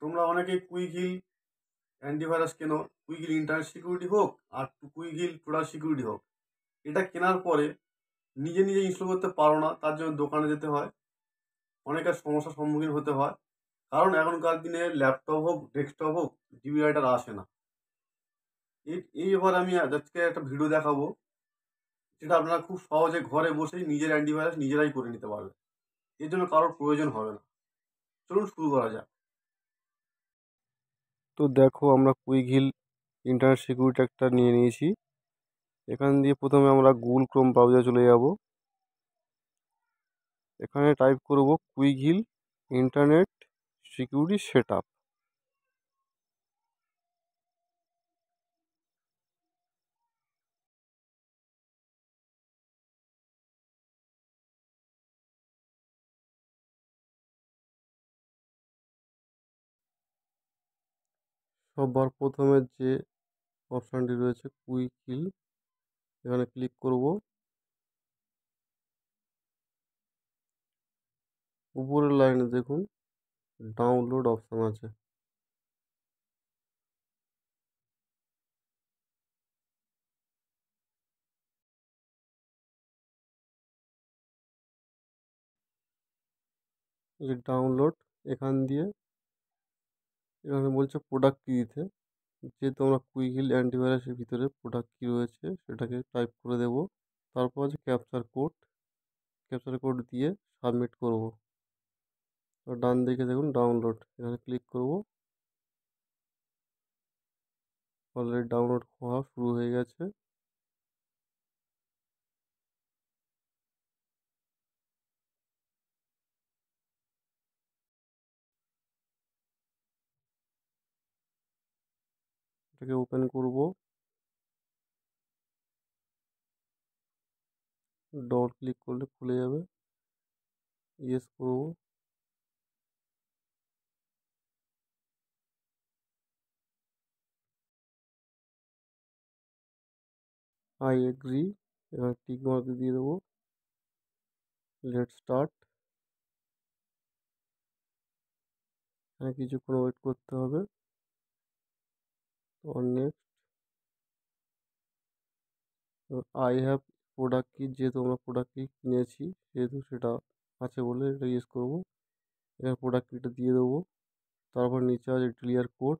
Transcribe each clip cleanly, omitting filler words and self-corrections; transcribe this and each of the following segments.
তোমরা অনেকেই quick hill antivirus কেনো, কুইক হিল ইন্টারনেট সিকিউরিটি হোক আর কুইক হিল টোটাল সিকিউরিটি হোক। এটা কেনার পরে নিজে নিজে ইনস্টল করতে পারো না, তার জন্য দোকানে যেতে হয়, অনেকের সমস্যার সম্মুখীন হতে হয়। কারণ এখনকার দিনে ল্যাপটপ হোক ডেস্কটপ হোক জিবি রাইটার আসে না। এই এবার আমি আজকে একটা ভিডিও দেখাবো, যেটা আপনারা খুব সহজে ঘরে বসেই নিজের অ্যান্টিভাইরাস নিজেরাই করে নিতে পারবেন। এর জন্য কারোর প্রয়োজন হবে না। চলুন শুরু করা যাক। তো দেখো, আমরা কুইক হিল ইন্টারনেট সিকিউরিটি একটা নিয়ে নিয়েছি। এখান দিয়ে প্রথমে আমরা গুগল ক্রোম ব্রাউজারে চলে যাব। এখানে টাইপ করব Quick Heal internet security set up. সবার প্রথমে যে অপশানটি রয়েছে কুইক হিল, এখানে ক্লিক করব। উপরের লাইনে দেখুন ডাউনলোড অপশান আছে। এই যে ডাউনলোড, এখানে বলছে প্রোডাক্ট কি দিতে। যেহেতু আমরা কুইক হিল অ্যান্টিভাইরাসের ভিতরে প্রোডাক্ট কি রয়েছে সেটাকে টাইপ করে দেব। তারপর আছে ক্যাপচার কোড দিয়ে সাবমিট করব। ডান দিকে দেখুন ডাউনলোড, এখানে ক্লিক করব। অলরেডি ডাউনলোড হওয়া শুরু হয়ে গেছে। এটাকে ওপেন করব। ডবল ক্লিক করলে খুলে যাবে। ইয়েস করব। আই এগ্রি, এখানে টিক মার্ক দিয়ে দেবো। Let start. এখানে কিছুক্ষণ ওয়েট করতে হবে। নেক্সট, আই হ্যাভ প্রোডাক্ট কি, যেহেতু আমরা প্রোডাক্ট কি কিনেছি সেহেতু সেটা আছে বলে এটা ইউজ করবো। এখানে প্রোডাক্ট কিটা দিয়ে দেবো। তারপর নিচে আছে ক্লিয়ার কোড,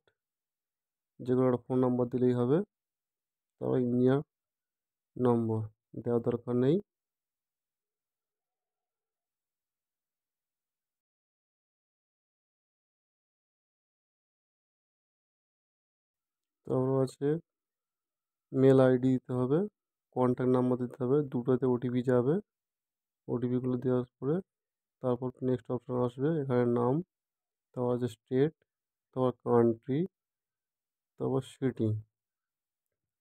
যে কোনো একটা ফোন নাম্বার দিলেই হবে। তারপর ইঞ্জিনিয়ার নম্বর দেওয়ার দরকার নেই। তারপর আছে মেল আইডি দিতে হবে, কন্ট্যাক্ট নাম্বার দিতে হবে, দুটোতে ওটিপি যাবে। ওটিপিগুলো দেওয়ার পরে তারপর নেক্সট অপশান আসবে, এখানে নাম, তারপর আছে স্টেট, তারপর কান্ট্রি, তারপর সিটি,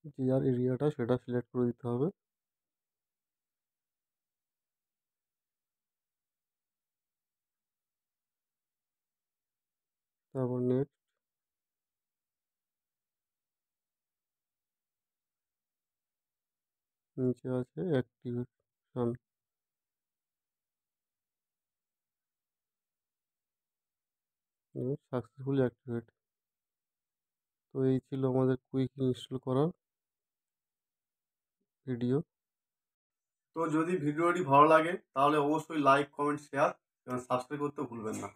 যে যার এরিয়াটা সেটা সিলেক্ট করে দিতে হবে। তারপর নেক্সট, নিচে আছে অ্যাক্টিভেশন, সাকসেসফুলি অ্যাক্টিভেট। তো এই ছিল আমাদের কুইক ইনস্টল করার ভিডিও। তো যদি ভিডিওটি ভালো লাগে তাহলে অবশ্যই লাইক কমেন্ট শেয়ার এবং সাবস্ক্রাইব করতে ভুলবেন না।